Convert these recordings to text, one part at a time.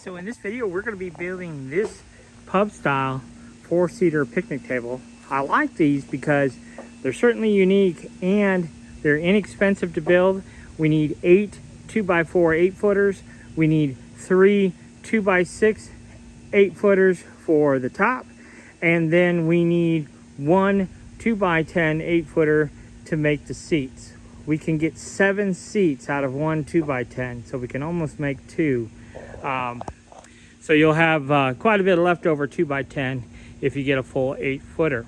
So in this video, we're going to be building this pub style 4-seater picnic table. I like these because they're certainly unique and they're inexpensive to build. We need 8 2x4 8-footers. We need 3 2x6 8-footers for the top. And then we need 1 2x10 8-footer to make the seats. We can get 7 seats out of 1 2x10, so we can almost make 2. So you'll have quite a bit of leftover 2x10 if you get a full 8-footer.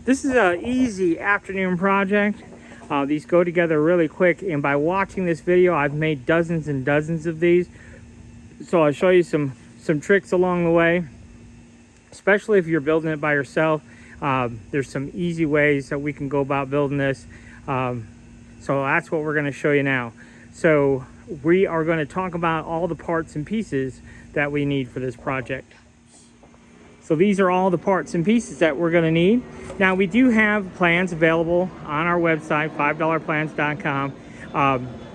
This is an easy afternoon project. These go together really quick, and by watching this video, I've made dozens and dozens of these. So I'll show you some tricks along the way, especially if you're building it by yourself. There's some easy ways that we can go about building this. So that's what we're going to show you now. So we are going to talk about all the parts and pieces that we need for this project. So these are all the parts and pieces that we're going to need. Now we do have plans available on our website, $5plans.com.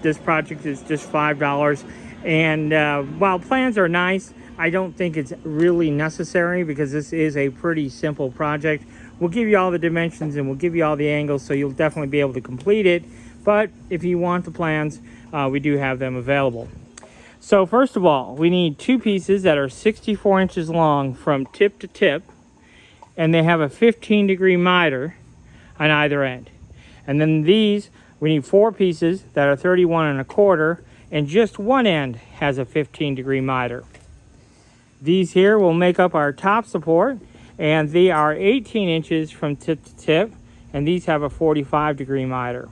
This project is just $5. And while plans are nice, I don't think it's really necessary because this is a pretty simple project. We'll give you all the dimensions and we'll give you all the angles, so you'll definitely be able to complete it. But if you want the plans, we do have them available. So first of all, we need 2 pieces that are 64 inches long from tip to tip, and they have a 15-degree miter on either end. And then these, we need 4 pieces that are 31 1/4, and just one end has a 15-degree miter. These here will make up our top support, and they are 18 inches from tip to tip, and these have a 45-degree miter.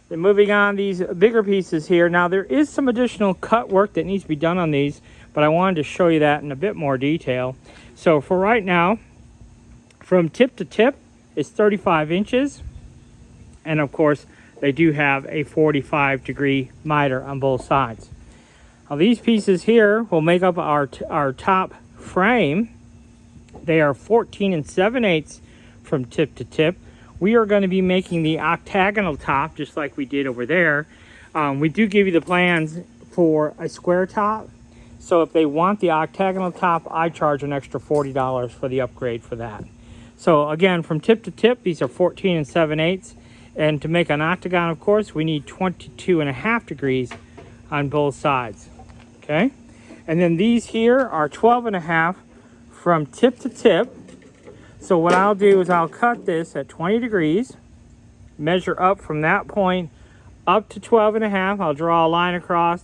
Then moving on, these bigger pieces here. Now there is some additional cut work that needs to be done on these, but I wanted to show you that in a bit more detail. So for right now, from tip to tip is 35 inches. And of course, they do have a 45-degree miter on both sides. Now these pieces here will make up our top frame. They are 14 7/8 from tip to tip. We are going to be making the octagonal top just like we did over there. We do give you the plans for a square top. So if they want the octagonal top, I charge an extra $40 for the upgrade for that. So again, from tip to tip, these are 14 7/8. And to make an octagon, of course, we need 22 1/2 degrees on both sides. Okay? And then these here are 12 1/2 from tip to tip. So what I'll do is I'll cut this at 20 degrees, measure up from that point up to 12 1/2. I'll draw a line across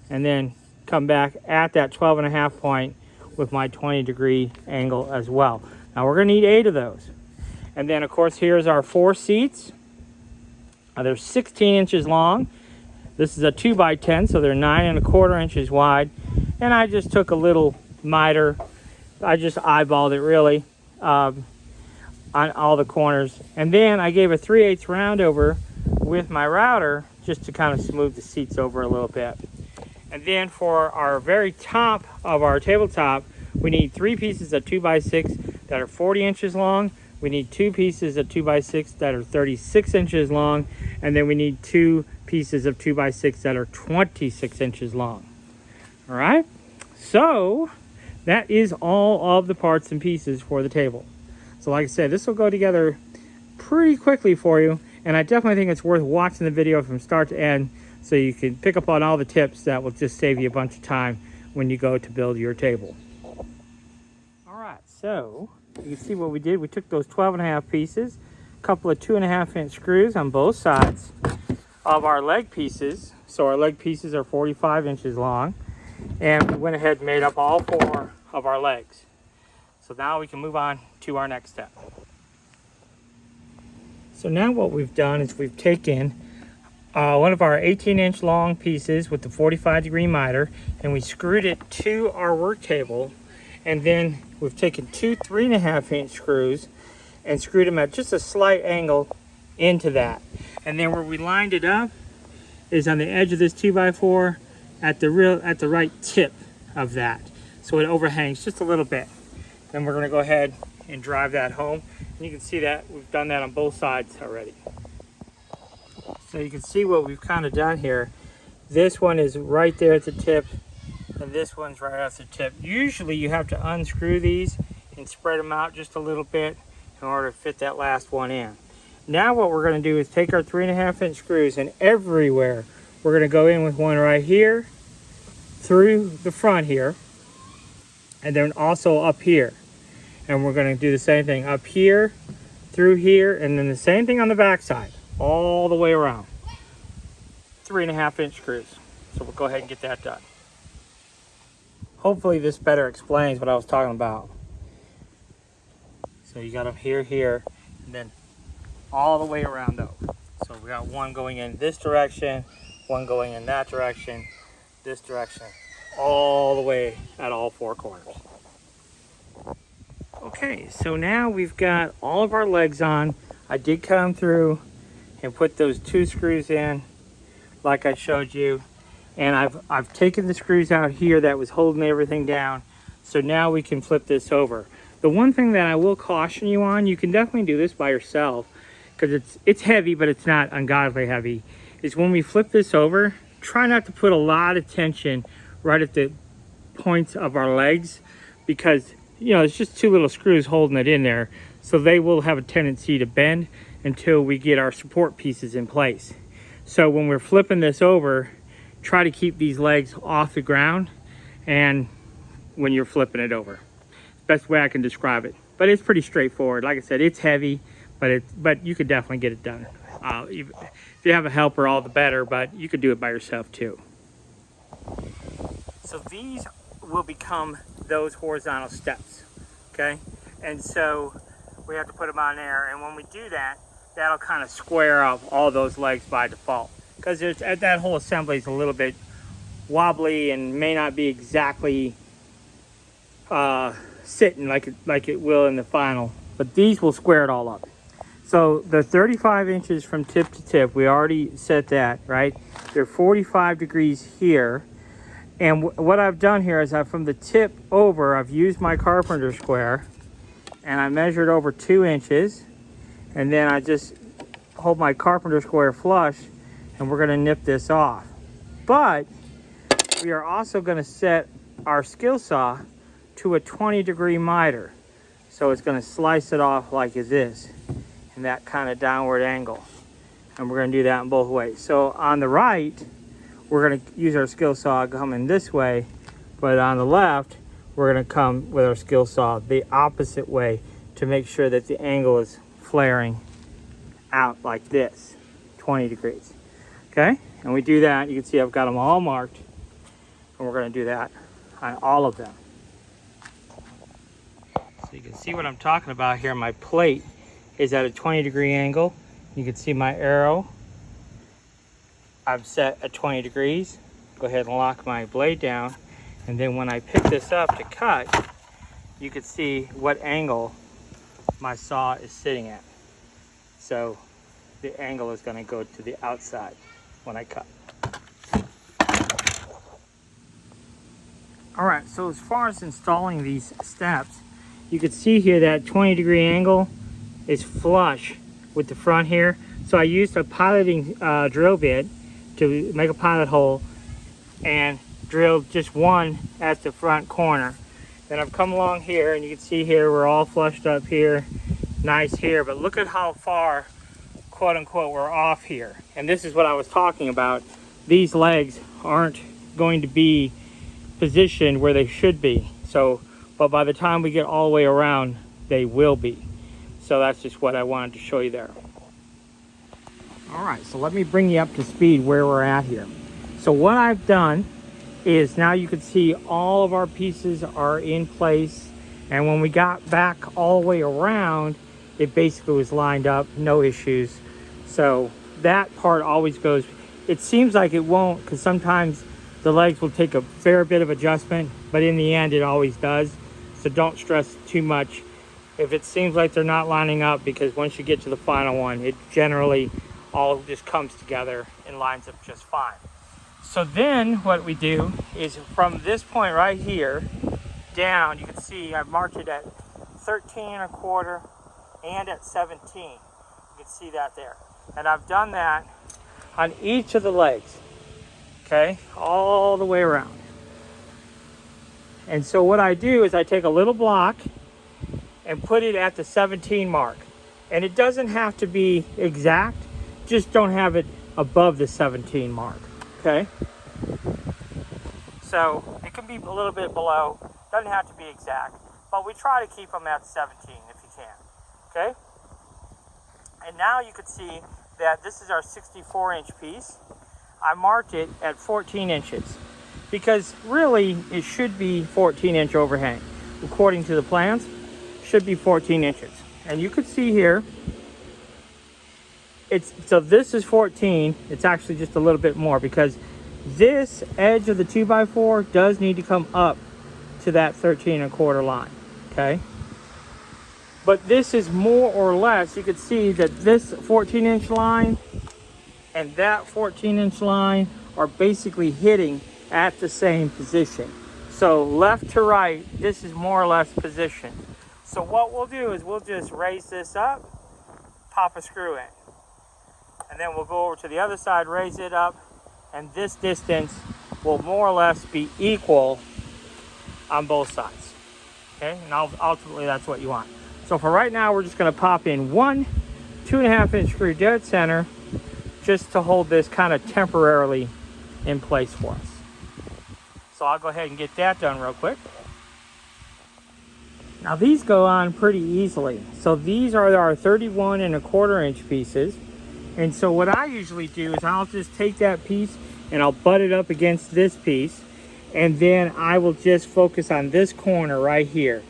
and then come back at that 12 1/2 point with my 20-degree angle as well. Now we're going to need 8 of those. And then of course here's our 4 seats. They're 16 inches long. This is a 2x10, so they're 9 1/4 inches wide. And I just took a little miter. I just eyeballed it really. On all the corners, and then I gave a 3/8 round over with my router just to kind of smooth the seats over a little bit. And then for our very top of our tabletop, we need 3 pieces of 2x6 that are 40 inches long. We need 2 pieces of 2x6 that are 36 inches long, and then we need 2 pieces of 2x6 that are 26 inches long. All right, so that is all of the parts and pieces for the table. So like I said, this will go together pretty quickly for you, and I definitely think it's worth watching the video from start to end so you can pick up on all the tips that will just save you a bunch of time when you go to build your table. All right, so you can see what we did. We took those 12 1/2 pieces, a couple of 2 1/2-inch screws on both sides of our leg pieces. So our leg pieces are 45 inches long, and we went ahead and made up all 4 of our legs. So now we can move on to our next step. So now what we've done is we've taken one of our 18-inch long pieces with the 45-degree miter, and we screwed it to our work table, and then we've taken 2 3 1/2-inch screws and screwed them at just a slight angle into that. And then where we lined it up is on the edge of this 2x4 at the right tip of that, so it overhangs just a little bit. Then we're going to go ahead and drive that home, and you can see that we've done that on both sides already. So you can see what we've kind of done here. This one is right there at the tip and this one's right off the tip. Usually you have to unscrew these and spread them out just a little bit in order to fit that last one in. Now what we're going to do is take our 3.5 inch screws, and everywhere we're going to go in with one right here through the front here, and then also up here. And we're going to do the same thing up here, through here, and then the same thing on the back side, all the way around. 3.5 inch screws. So we'll go ahead and get that done. Hopefully this better explains what I was talking about. So you got them here, here, and then all the way around though. So we got one going in this direction, one going in that direction, this direction, all the way at all four corners. Okay, so now we've got all of our legs on. I did come through and put those 2 screws in like I showed you. And I've taken the screws out here that was holding everything down. So now we can flip this over. The one thing that I will caution you on, you can definitely do this by yourself because it's heavy, but it's not ungodly heavy, is when we flip this over, try not to put a lot of tension right at the points of our legs, because you know, it's just 2 little screws holding it in there. So they will have a tendency to bend until we get our support pieces in place. So when we're flipping this over, try to keep these legs off the ground and when you're flipping it over. Best way I can describe it. But it's pretty straightforward. Like I said, it's heavy, but you could definitely get it done. If you have a helper, all the better, but you could do it by yourself too. So these will become those horizontal steps, okay? And so we have to put them on there, and when we do that, that'll kind of square up all those legs by default, because that whole assembly is a little bit wobbly and may not be exactly sitting like it will in the final, but these will square it all up. So the 35 inches from tip to tip, we already set that, right? They're 45 degrees here. And what I've done here is from the tip over, I've used my carpenter square and I measured over 2 inches, and then I just hold my carpenter square flush and we're gonna nip this off. But we are also gonna set our skill saw to a 20-degree miter. So it's gonna slice it off like this in that kind of downward angle. And we're gonna do that in both ways. So on the right, we're gonna use our skill saw coming this way, but on the left, we're gonna come with our skill saw the opposite way to make sure that the angle is flaring out like this, 20 degrees, okay? And we do that, you can see I've got them all marked, and we're gonna do that on all of them. So you can see what I'm talking about here. My plate is at a 20-degree angle. You can see my arrow I've set at 20 degrees. Go ahead and lock my blade down. And then when I pick this up to cut, you can see what angle my saw is sitting at. So the angle is going to go to the outside when I cut. All right, so as far as installing these steps, you can see here that 20-degree angle is flush with the front here. So I used a piloting drill bit to make a pilot hole and drill just one at the front corner. Then I've come along here, and you can see here we're all flushed up here, nice here, but look at how far, quote unquote, we're off here. And this is what I was talking about. These legs aren't going to be positioned where they should be. So, but by the time we get all the way around, they will be. So that's just what I wanted to show you there. All right, so let me bring you up to speed where we're at here. So what I've done is, now you can see all of our pieces are in place, and when we got back all the way around, it basically was lined up, no issues. So that part always goes. It seems like it won't, because sometimes the legs will take a fair bit of adjustment, but in the end it always does. So don't stress too much if it seems like they're not lining up, because once you get to the final one, it generally all just comes together and lines up just fine. So then what we do is, from this point right here down, you can see I've marked it at 13.25 and at 17. You can see that there. And I've done that on each of the legs, okay, all the way around. And so what I do is I take a little block and put it at the 17 mark. And it doesn't have to be exact, just don't have it above the 17 mark, okay? So it can be a little bit below, doesn't have to be exact, but we try to keep them at 17 if you can, okay? And now you can see that this is our 64-inch piece. I marked it at 14 inches because really it should be 14-inch overhang. According to the plans, should be 14 inches. And you can see here, so this is 14. It's actually just a little bit more because this edge of the 2x4 does need to come up to that 13¼ line, okay? But this is more or less, you can see that this 14-inch line and that 14-inch line are basically hitting at the same position. So left to right, this is more or less position. So what we'll do is we'll just raise this up, pop a screw in. And then we'll go over to the other side, raise it up, and this distance will more or less be equal on both sides. Okay, and ultimately that's what you want. So for right now, we're just gonna pop in one 2.5-inch screw dead center just to hold this kind of temporarily in place for us. So I'll go ahead and get that done real quick. Now these go on pretty easily. So these are our 31¼ inch pieces. And so what I usually do is I'll just take that piece and I'll butt it up against this piece. And then I will just focus on this corner right here.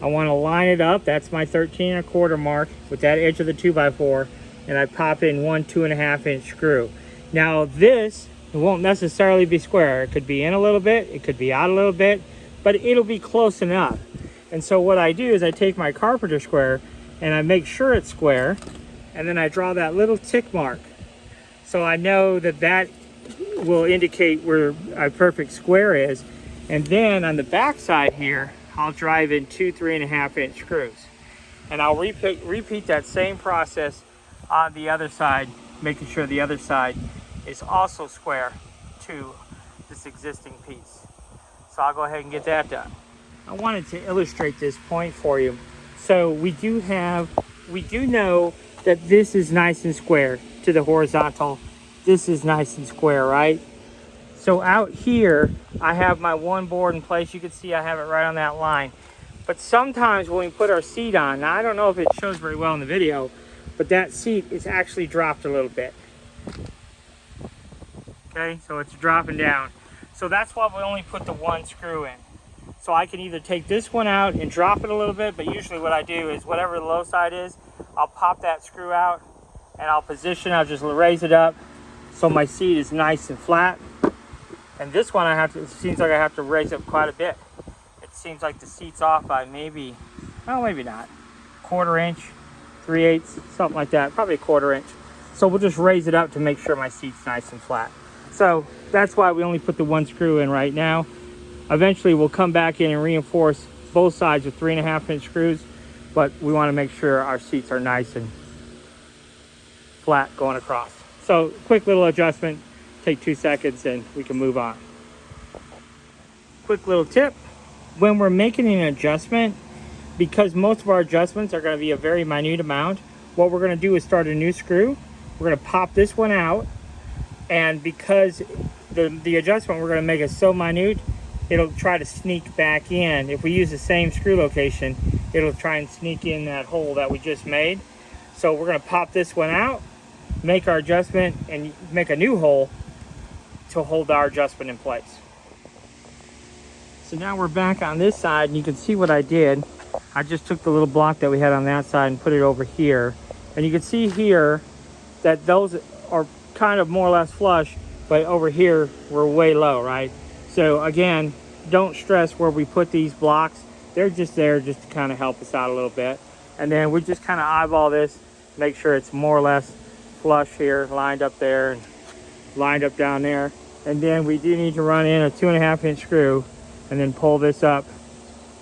I want to line it up. That's my 13¼ mark with that edge of the 2x4. And I pop in one 2.5-inch screw. Now this, it won't necessarily be square. It could be in a little bit, it could be out a little bit, but it'll be close enough. And so what I do is I take my carpenter square and I make sure it's square, and then I draw that little tick mark. So I know that that will indicate where a perfect square is. And then on the back side here, I'll drive in two 3.5-inch screws. And I'll repeat that same process on the other side, making sure the other side is also square to this existing piece. So I'll go ahead and get that done. I wanted to illustrate this point for you. So we do know that this is nice and square to the horizontal. This is nice and square, right? So out here, I have my one board in place. You can see I have it right on that line. But sometimes when we put our seat on, now I don't know if it shows very well in the video, but that seat is actually dropped a little bit. Okay, so it's dropping down. So that's why we only put the one screw in. So I can either take this one out and drop it a little bit, but usually what I do is whatever the low side is, I'll pop that screw out and I'll just raise it up so my seat is nice and flat. And this one it seems like I have to raise up quite a bit. It seems like the seat's off by maybe not, 1/4 inch, 3/8, something like that, probably 1/4 inch. So we'll just raise it up to make sure my seat's nice and flat. So that's why we only put the one screw in right now. Eventually we'll come back in and reinforce both sides with 3.5-inch screws, but we want to make sure our seats are nice and flat going across. So quick little adjustment, take 2 seconds and we can move on. Quick little tip, when we're making an adjustment, because most of our adjustments are going to be a very minute amount, what we're going to do is start a new screw. We're going to pop this one out, and because the adjustment we're going to make is so minute, it'll try to sneak back in. If we use the same screw location, it'll try and sneak in that hole that we just made. So we're going to pop this one out, make our adjustment, and make a new hole to hold our adjustment in place. So now we're back on this side, and you can see what I did. I just took the little block that we had on that side and put it over here. And you can see here that those are kind of more or less flush, but over here we're way low, right? So again, don't stress where we put these blocks. They're just there just to kind of help us out a little bit. And then we just kind of eyeball this, make sure it's more or less flush here, lined up there and lined up down there. And then we do need to run in a 2.5-inch screw and then pull this up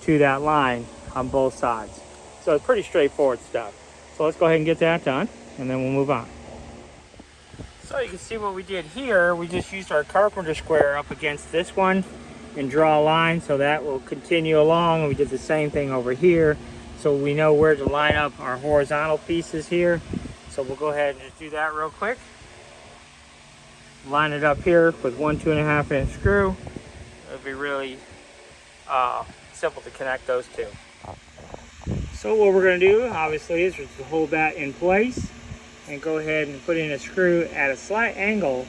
to that line on both sides. So it's pretty straightforward stuff. So let's go ahead and get that done, and then we'll move on. So you can see what we did here. We just used our carpenter square up against this one, and draw a line, so that will continue along. We did the same thing over here, so we know where to line up our horizontal pieces here. So we'll go ahead and just do that real quick. Line it up here with one 2.5 inch screw. It'll be really simple to connect those two. So what we're going to do, obviously, is just to hold that in place and go ahead and put in a screw at a slight angle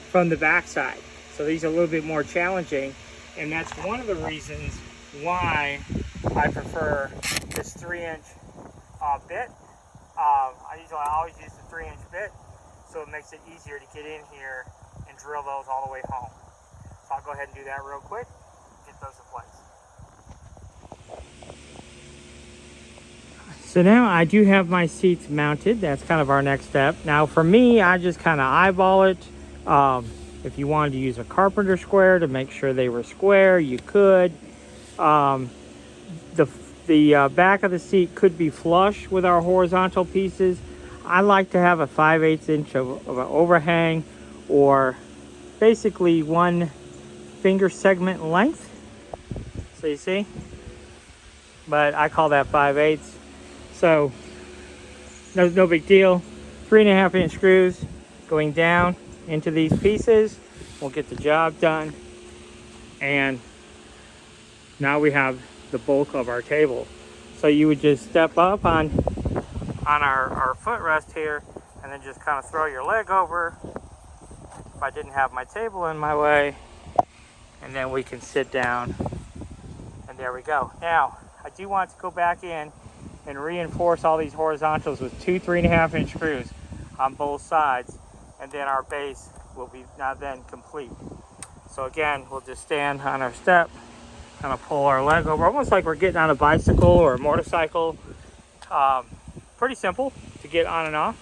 from the back side. So these are a little bit more challenging, and that's one of the reasons why I prefer this 3-inch bit. I always use the 3-inch bit, so it makes it easier to get in here and drill those all the way home. So I'll go ahead and do that real quick, get those in place. So now I do have my seats mounted. That's kind of our next step. Now for me, I just kind of eyeball it. If you wanted to use a carpenter square to make sure they were square, you could. The back of the seat could be flush with our horizontal pieces. I like to have a 5/8 inch of an overhang, or basically 1 finger segment length. So you see? But I call that 5/8. So no big deal. 3.5 inch screws going down into these pieces will get the job done. And now we have the bulk of our table. So you would just step up on our footrest here, and then just kind of throw your leg over if I didn't have my table in my way, and then we can sit down, and there we go. Now I do want to go back in and reinforce all these horizontals with 2 3.5 inch screws on both sides, and then our base will be now then complete. So again, we'll just stand on our step, kind of pull our leg over, almost like we're getting on a bicycle or a motorcycle. Pretty simple to get on and off,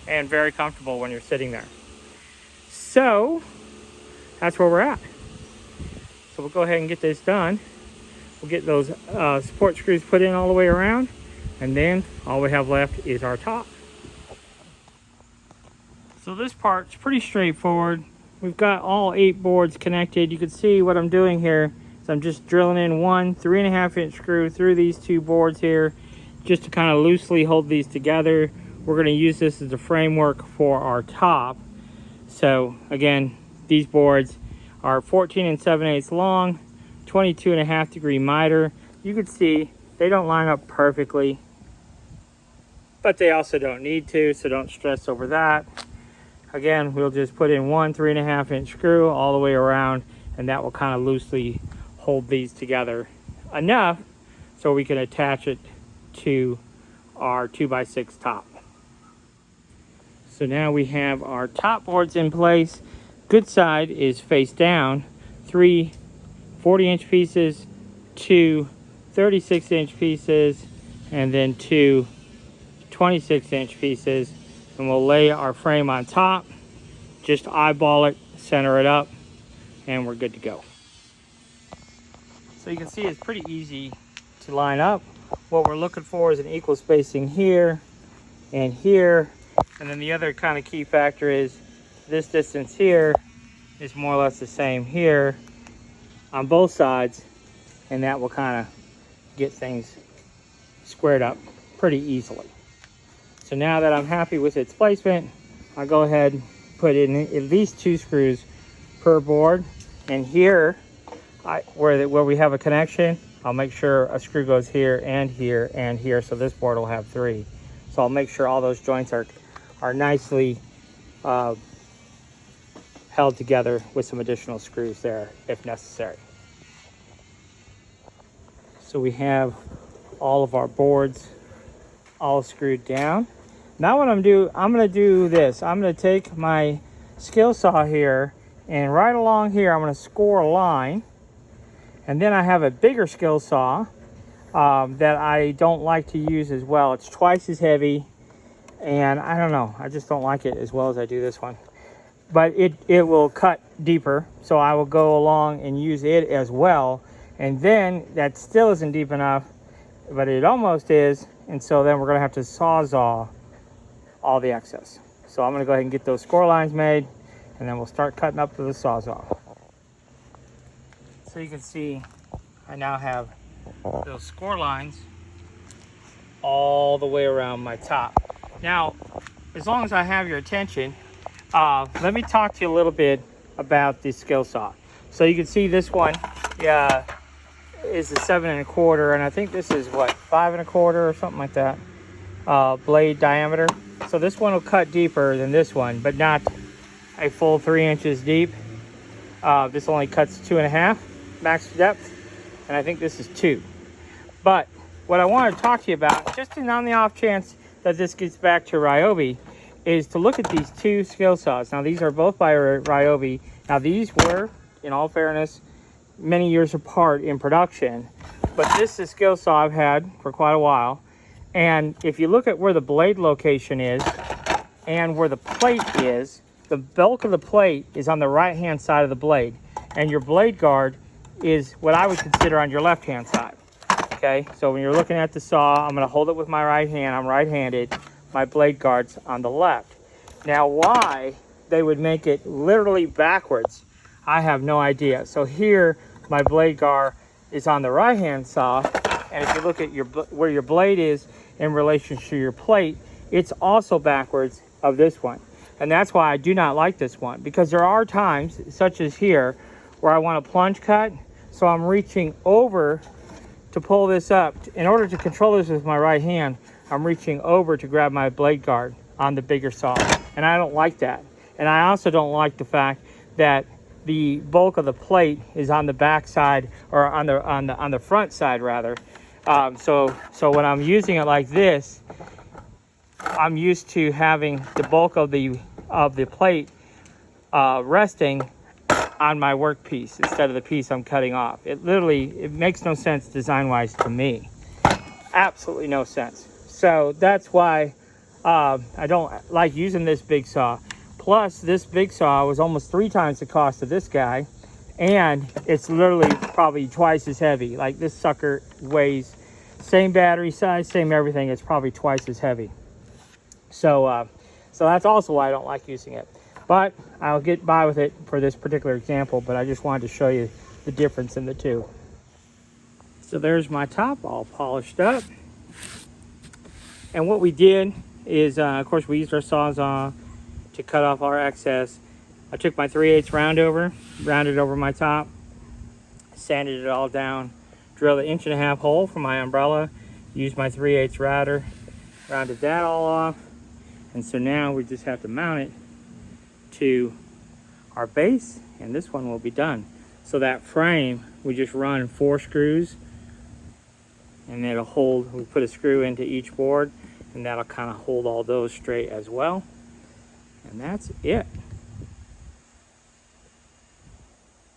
and very comfortable when you're sitting there. So that's where we're at. So we'll go ahead and get this done. We'll get those support screws put in all the way around, and then all we have left is our top. So this part's pretty straightforward. We've got all 8 boards connected. You can see what I'm doing here. So I'm just drilling in 1 3.5 inch screw through these 2 boards here, just to kind of loosely hold these together. We're going to use this as a framework for our top. So again, these boards are 14 7/8 long, 22.5 degree miter. You can see they don't line up perfectly, but they also don't need to, so don't stress over that. Again, we'll just put in 1 3.5 inch screw all the way around, and that will kind of loosely hold these together enough so we can attach it to our 2x6 top. So now we have our top boards in place. Good side is face down. 3 40-inch pieces, 2 36-inch pieces, and then 2 26-inch pieces. And we'll lay our frame on top, just eyeball it, center it up, and we're good to go. So you can see it's pretty easy to line up. What we're looking for is an equal spacing here and here. And then the other kind of key factor is this distance here is more or less the same here on both sides, and that will kind of get things squared up pretty easily. So now that I'm happy with its placement, I'll go ahead and put in at least 2 screws per board. And here, where we have a connection, I'll make sure a screw goes here and here and here, so this board will have 3. So I'll make sure all those joints are nicely held together with some additional screws there if necessary. So we have all of our boards all screwed down. Now what I'm going to do this. I'm going to take my skill saw here, and right along here I'm going to score a line. And then I have a bigger skill saw that I don't like to use as well. It's twice as heavy, and I don't know, I just don't like it as well as I do this one. But it will cut deeper, so I will go along and use it as well. And then that still isn't deep enough, but it almost is, and so then we're going to have to sawzall all the excess. So I'm going to go ahead and get those score lines made, and then we'll start cutting up to the sawzall. So you can see I now have those score lines all the way around my top. Now, as long as I have your attention, let me talk to you a little bit about the skill saw. So you can see this one is a 7 1/4, and I think this is what, 5 1/4 or something like that, blade diameter. So this one will cut deeper than this one, but not a full 3 inches deep. This only cuts 2.5 max depth, and I think this is 2. But what I want to talk to you about, just on the off chance that this gets back to Ryobi, is to look at these two skill saws. Now these are both by Ryobi. Now these were, in all fairness, many years apart in production, but this is a skill saw I've had for quite a while. And if you look at where the blade location is and where the plate is, the bulk of the plate is on the right hand side of the blade, and your blade guard is what I would consider on your left hand side. Okay, so when you're looking at the saw, I'm going to hold it with my right hand. I'm right-handed. My blade guard's on the left. Now, why they would make it literally backwards, I have no idea. So here, my blade guard is on the right-hand saw, and if you look at where your blade is in relation to your plate, it's also backwards of this one. And that's why I do not like this one, because there are times, such as here, where I want a plunge cut, so I'm reaching over to pull this up. In order to control this with my right hand, I'm reaching over to grab my blade guard on the bigger saw, and I don't like that. And I also don't like the fact that the bulk of the plate is on the back side, or on the front side rather. So when I'm using it like this, I'm used to having the bulk of the plate resting on my workpiece instead of the piece I'm cutting off. It makes no sense design-wise to me. Absolutely no sense. So that's why I don't like using this big saw. Plus, this big saw was almost 3 times the cost of this guy, and it's literally probably twice as heavy. Like, this sucker weighs, same battery size, same everything, it's probably twice as heavy. So that's also why I don't like using it. But I'll get by with it for this particular example, but I just wanted to show you the difference in the two. So there's my top all polished up. And what we did is, of course, we used our Sawzall to cut off our excess. I took my 3/8 rounded over my top, sanded it all down, drilled an 1.5 inch hole for my umbrella, used my 3/8 router, rounded that all off. And so now we just have to mount it to our base, and this one will be done. So that frame, we just run 4 screws, and it'll hold. We put a screw into each board, and that'll kind of hold all those straight as well. And that's it.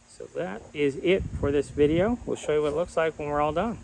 So that is it for this video. We'll show you what it looks like when we're all done.